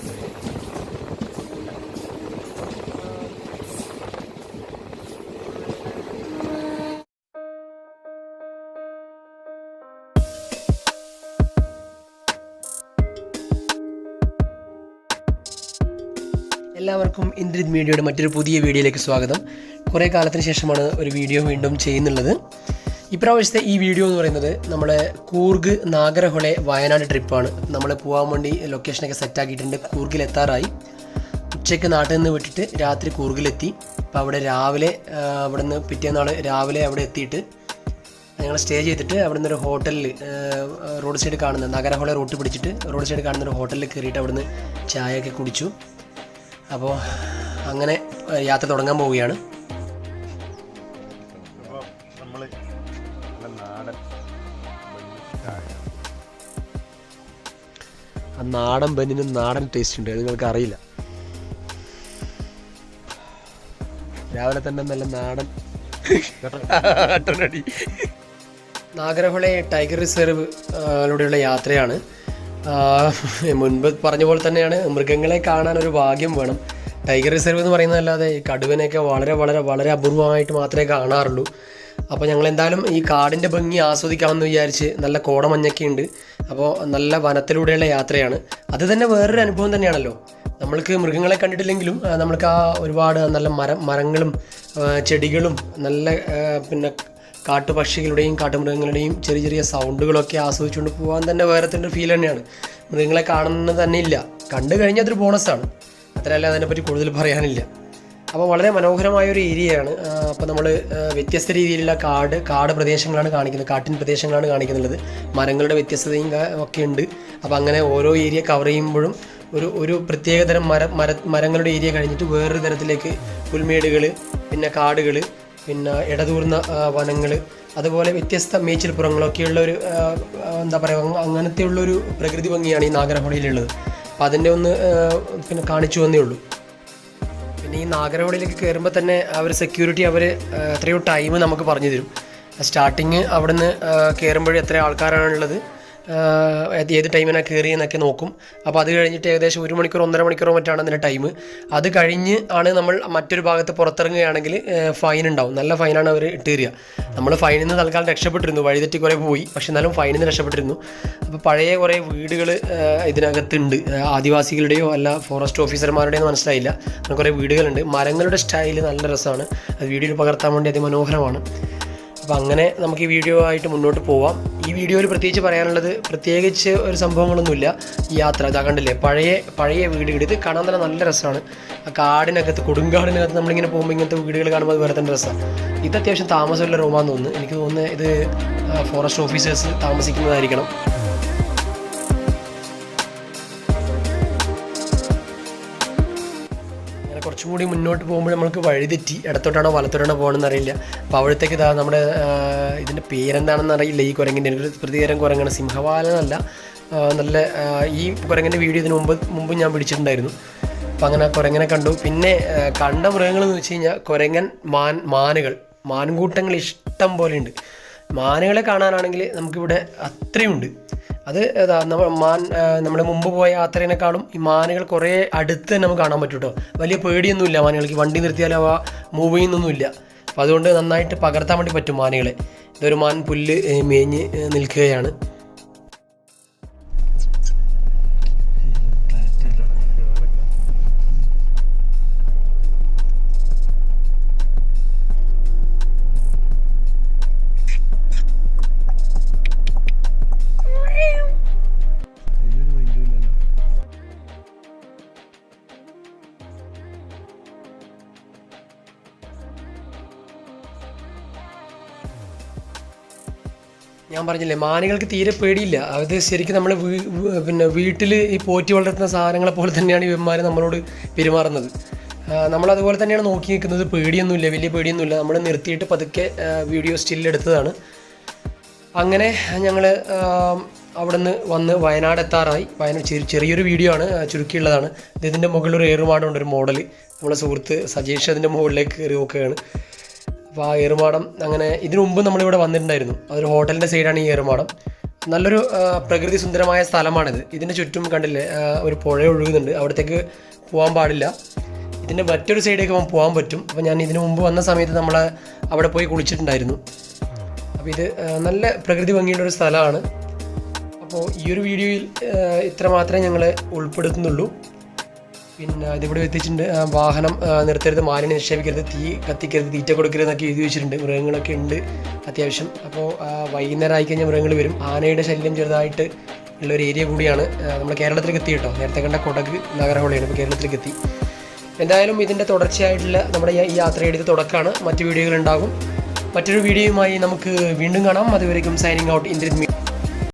എല്ലാവർക്കും ഇന്ദ്രിത് മീഡിയയുടെ മറ്റൊരു പുതിയ വീഡിയോയിലേക്ക് സ്വാഗതം. കുറേ കാലത്തിന് ശേഷമാണ് ഒരു വീഡിയോ വീണ്ടും ചെയ്യുന്നുള്ളത്. ഇപ്രാവശ്യത്തെ ഈ വീഡിയോ എന്ന് പറയുന്നത് നമ്മുടെ കൂർഗ് നാഗരഹൊളെ വയനാട് ട്രിപ്പാണ്. നമ്മൾ പോകാൻ വേണ്ടി ലൊക്കേഷനൊക്കെ സെറ്റാക്കിയിട്ടുണ്ട്. കൂർഗിലെത്താറായി. ഉച്ചയ്ക്ക് നാട്ടിൽ നിന്ന് വിട്ടിട്ട് രാത്രി കൂർഗിലെത്തി. അപ്പോൾ അവിടെ രാവിലെ അവിടെ നിന്ന് പിറ്റേന്നാൾ രാവിലെ അവിടെ എത്തിയിട്ട് ഞങ്ങൾ സ്റ്റേ ചെയ്തിട്ട് അവിടെ നിന്നൊരു ഹോട്ടലിൽ റോഡ് സൈഡ് കാണുന്ന നാഗരഹൊളെ റൂട്ട് പിടിച്ചിട്ട് റോഡ് സൈഡ് കാണുന്നൊരു ഹോട്ടലിൽ കയറിയിട്ട് അവിടെ നിന്ന് ചായയൊക്കെ കുടിച്ചു. അപ്പോൾ അങ്ങനെ യാത്ര തുടങ്ങാൻ പോവുകയാണ്. ആ നാടൻ ബന്നിനും നാടൻ ടേസ്റ്റ് ഉണ്ട്, നിങ്ങൾക്ക് അറിയില്ല. രാവിലെ തന്നെ നല്ല നാടൻ നാഗരഹൊളെ ടൈഗർ റിസർവിലൂടെയുള്ള യാത്രയാണ്. മുൻപ് പറഞ്ഞ പോലെ തന്നെയാണ്, മൃഗങ്ങളെ കാണാൻ ഒരു ഭാഗ്യം വേണം. ടൈഗർ റിസർവ് എന്ന് പറയുന്നതല്ലാതെ ഈ കടുവനെയൊക്കെ വളരെ വളരെ വളരെ അപൂർവമായിട്ട് മാത്രമേ കാണാറുള്ളൂ. അപ്പോൾ ഞങ്ങൾ എന്തായാലും ഈ കാടിൻ്റെ ഭംഗി ആസ്വദിക്കാമെന്ന് വിചാരിച്ച്, നല്ല കോടമഞ്ഞൊക്കെ ഉണ്ട്. അപ്പോൾ നല്ല വനത്തിലൂടെയുള്ള യാത്രയാണ്. അത് തന്നെ വേറൊരു അനുഭവം തന്നെയാണല്ലോ. നമ്മൾക്ക് മൃഗങ്ങളെ കണ്ടിട്ടില്ലെങ്കിലും നമ്മൾക്ക് ആ ഒരുപാട് നല്ല മരങ്ങളും ചെടികളും നല്ല പിന്നെ കാട്ടുപക്ഷികളുടെയും കാട്ടുമൃഗങ്ങളുടെയും ചെറിയ ചെറിയ സൗണ്ടുകളൊക്കെ ആസ്വദിച്ചുകൊണ്ട് പോകാൻ തന്നെ വേറെ തന്നെ ഫീൽ തന്നെയാണ്. മൃഗങ്ങളെ കാണുന്നത് തന്നെ ഇല്ല, കണ്ടു കഴിഞ്ഞാൽ അതൊരു ബോണസാണ്. അത്രയല്ല, അതിനെപ്പറ്റി കൂടുതൽ പറയാനില്ല. അപ്പോൾ വളരെ മനോഹരമായൊരു ഏരിയയാണ്. അപ്പോൾ നമ്മൾ വ്യത്യസ്ത രീതിയിലുള്ള കാട് പ്രദേശങ്ങളാണ് കാണിക്കുന്നത്, കാട്ടിൻ പ്രദേശങ്ങളാണ് കാണിക്കുന്നുള്ളത്. മരങ്ങളുടെ വ്യത്യസ്തതയും ഒക്കെ ഉണ്ട്. അപ്പോൾ അങ്ങനെ ഓരോ ഏരിയ കവർ ചെയ്യുമ്പോഴും ഒരു പ്രത്യേകതരം മരങ്ങളുടെ ഏരിയ കഴിഞ്ഞിട്ട് വേറൊരു തരത്തിലേക്ക് പുൽമേടുകൾ, പിന്നെ കാടുകൾ, പിന്നെ ഇടതൂർന്ന വനങ്ങൾ, അതുപോലെ വ്യത്യസ്ത മേച്ചിൽപ്പുറങ്ങളൊക്കെയുള്ള ഒരു എന്താ പറയുക, അങ്ങനത്തെ ഉള്ളൊരു പ്രകൃതി ഭംഗിയാണ് ഈ നാഗരഹൊളയിലുള്ളത്. അപ്പോൾ അതിൻ്റെ ഒന്ന് പിന്നെ കാണിച്ചു വന്നേ ഉള്ളൂ. പിന്നെ ഈ നാഗരഹൊളയിലേക്ക് കയറുമ്പോൾ തന്നെ സെക്യൂരിറ്റി എത്രയോ ടൈം നമുക്ക് പറഞ്ഞു തരും. സ്റ്റാർട്ടിങ് അവിടെ നിന്ന് കയറുമ്പോഴേ എത്ര ആൾക്കാരാണുള്ളത്, ഏത് ടൈമിനാണ് കയറിയെന്നൊക്കെ നോക്കും. അപ്പോൾ അത് കഴിഞ്ഞിട്ട് ഏകദേശം 1 മണിക്കൂർ 1.5 മണിക്കൂറോ മറ്റാണ് അതിൻ്റെ ടൈം. അത് കഴിഞ്ഞ് ആണ് നമ്മൾ മറ്റൊരു ഭാഗത്ത് പുറത്തിറങ്ങുകയാണെങ്കിൽ ഫൈൻ ഉണ്ടാവും. നല്ല ഫൈനാണ് അവർ ഇട്ട് തരിക. നമ്മൾ ഫൈനിൽ നിന്ന് തൽക്കാലം രക്ഷപ്പെട്ടിരുന്നു, വഴിതെറ്റി കുറേ പോയി, പക്ഷെ എന്നാലും ഫൈനിൽ നിന്ന് രക്ഷപ്പെട്ടിരുന്നു. അപ്പോൾ പഴയ കുറേ വീടുകൾ ഇതിനകത്തുണ്ട്. ആദിവാസികളുടെയോ അല്ല ഫോറസ്റ്റ് ഓഫീസർമാരുടെയോ മനസ്സിലായില്ല, അങ്ങനെ കുറേ വീടുകളുണ്ട്. മരങ്ങളുടെ സ്റ്റൈല് നല്ല രസമാണ്. അത് വീഡിയോയിൽ പകർത്താൻ വേണ്ടി അതിമനോഹരമാണ്. അപ്പോൾ അങ്ങനെ നമുക്ക് ഈ വീഡിയോ ആയിട്ട് മുന്നോട്ട് പോവാം. ഈ വീഡിയോയിൽ പ്രത്യേകിച്ച് ഒരു സംഭവങ്ങളൊന്നുമില്ല. ഈ യാത്ര ഇതാ കണ്ടില്ലേ, പഴയ വീടുകൾ. ഇത് കാണാൻ തന്നെ നല്ല രസമാണ്. ആ കാടിനകത്ത്, കൊടുങ്കാടിനകത്ത് നമ്മളിങ്ങനെ പോകുമ്പോൾ ഇങ്ങനത്തെ വീടുകൾ കാണുമ്പോൾ അത് വേറെ തന്നെ രസമാണ്. ഇത് അത്യാവശ്യം താമസമുള്ള റൂമാന്ന് തോന്നുന്നു. എനിക്ക് തോന്നുന്നത് ഇത് ഫോറസ്റ്റ് ഓഫീസേഴ്സ് താമസിക്കുന്നതായിരിക്കണം. കുറച്ചും കൂടി മുന്നോട്ട് പോകുമ്പോൾ നമ്മൾക്ക് വഴിതെറ്റി ഇടത്തോട്ടാണോ വലത്തോട്ടാണോ പോകണമെന്ന് അറിയില്ല. അപ്പോൾ അവിടത്തേക്ക് ഇതാ നമ്മുടെ ഇതിൻ്റെ പേരെന്താണെന്ന് അറിയില്ല. ഈ കുരങ്ങിൻ്റെ ഒരു പ്രതികരം കുരങ്ങാണ്, സിംഹവാലനല്ല. നല്ല ഈ കുരങ്ങിൻ്റെ വീഡിയോ ഇതിന് മുമ്പ് ഞാൻ പിടിച്ചിട്ടുണ്ടായിരുന്നു. അപ്പോൾ അങ്ങനെ കുരങ്ങനെ കണ്ടു. പിന്നെ കണ്ട മൃഗങ്ങളെന്ന് വെച്ച് കഴിഞ്ഞാൽ കുരങ്ങൻ, മാൻകൂട്ടങ്ങൾ ഇഷ്ടം പോലെ ഉണ്ട്. മാനുകളെ കാണാനാണെങ്കിൽ നമുക്കിവിടെ അത്രയുണ്ട്. അത് നമ്മൾ മുമ്പ് പോയ യാത്രേനേക്കാളും ഈ മാനുകൾ കുറേ അടുത്ത് തന്നെ നമുക്ക് കാണാൻ പറ്റും കേട്ടോ. വലിയ പേടിയൊന്നുമില്ല മാനുകൾക്ക്, വണ്ടി നിർത്തിയാൽ അവ മൂവ് ചെയ്യുന്നൊന്നുമില്ല. അപ്പോൾ അതുകൊണ്ട് നന്നായിട്ട് പകർത്താൻ വേണ്ടി പറ്റും മാനുകളെ. ഇതൊരു മാൻ പുല്ല് മേഞ്ഞ് നിൽക്കുകയാണ്. ഞാൻ പറഞ്ഞില്ലേ, മാനുകൾക്ക് തീരെ പേടിയില്ല. അത് ശരിക്കും നമ്മൾ പിന്നെ വീട്ടിൽ ഈ പോറ്റി വളർത്തുന്ന സാധനങ്ങളെ പോലെ തന്നെയാണ് ഇവന്മാർ നമ്മളോട് പെരുമാറുന്നത്. നമ്മളതുപോലെ തന്നെയാണ് നോക്കി നിൽക്കുന്നത്. പേടിയൊന്നുമില്ല, വലിയ പേടിയൊന്നുമില്ല. നമ്മൾ നിർത്തിയിട്ട് പതുക്കെ വീഡിയോ സ്റ്റില്ലെടുത്തതാണ്. അങ്ങനെ ഞങ്ങൾ അവിടെ നിന്ന് വന്ന് വയനാട് എത്താറായി. ചെറിയൊരു വീഡിയോ ആണ്, ചുരുക്കിയുള്ളതാണ്. ഇതിൻ്റെ മുകളിലൊരു ഏറുമാടമുണ്ട്, ഒരു മോഡൽ. നമ്മളെ സുഹൃത്ത് സജീഷ് അതിൻ്റെ മുകളിലേക്ക് കയറി നോക്കുകയാണ്. അപ്പോൾ ആ ഏറുമാടം അങ്ങനെ ഇതിനു മുമ്പ് നമ്മളിവിടെ വന്നിട്ടുണ്ടായിരുന്നു. അതൊരു ഹോട്ടലിൻ്റെ സൈഡാണ് ഈ ഏറുമാടം. നല്ലൊരു പ്രകൃതി സുന്ദരമായ സ്ഥലമാണിത്. ഇതിൻ്റെ ചുറ്റും കണ്ടില്ലേ ഒരു പുഴ ഒഴുകുന്നുണ്ട്. അവിടത്തേക്ക് പോകാൻ പാടില്ല. ഇതിൻ്റെ മറ്റൊരു സൈഡേക്ക് പോകാൻ പറ്റും. അപ്പോൾ ഞാൻ ഇതിനു മുമ്പ് വന്ന സമയത്ത് നമ്മൾ അവിടെ പോയി കുളിച്ചിട്ടുണ്ടായിരുന്നു. അപ്പോൾ ഇത് നല്ല പ്രകൃതി ഭംഗിയുള്ളൊരു സ്ഥലമാണ്. അപ്പോൾ ഈ ഒരു വീഡിയോയിൽ ഇത്ര മാത്രമേ ഞങ്ങൾ ഉൾപ്പെടുത്തുന്നുള്ളൂ. പിന്നെ ഇതിവിടെ എത്തിച്ചിട്ടുണ്ട്. വാഹനം നിർത്തരുത്, മാലിന്യം നിക്ഷേപിക്കരുത്, തീ കത്തിക്കരുത്, തീറ്റ കൊടുക്കരുത് എന്നൊക്കെ എഴുതി വെച്ചിട്ടുണ്ട്. മൃഗങ്ങളൊക്കെ ഉണ്ട് അത്യാവശ്യം. അപ്പോൾ വൈകുന്നേരം ആയിക്കഴിഞ്ഞാൽ മൃഗങ്ങൾ വരും. ആനയുടെ ശല്യം ചെറുതായിട്ട് ഉള്ളൊരു ഏരിയ കൂടിയാണ്. നമ്മൾ കേരളത്തിലേക്ക് എത്തി കേട്ടോ. നേരത്തെ കണ്ട കൊടക് നഗരഹോളയാണ്, ഇപ്പോൾ കേരളത്തിലേക്ക് എത്തി. എന്തായാലും ഇതിൻ്റെ തുടർച്ചയായിട്ടുള്ള നമ്മുടെ ഈ യാത്രയുടെ ഇത് തുടക്കമാണ്. മറ്റു വീഡിയോകൾ ഉണ്ടാകും. മറ്റൊരു വീഡിയോയുമായി നമുക്ക് വീണ്ടും കാണാം. അതുവരേക്കും സൈനിങ് ഔട്ട് ഇന്ദ്രിത്.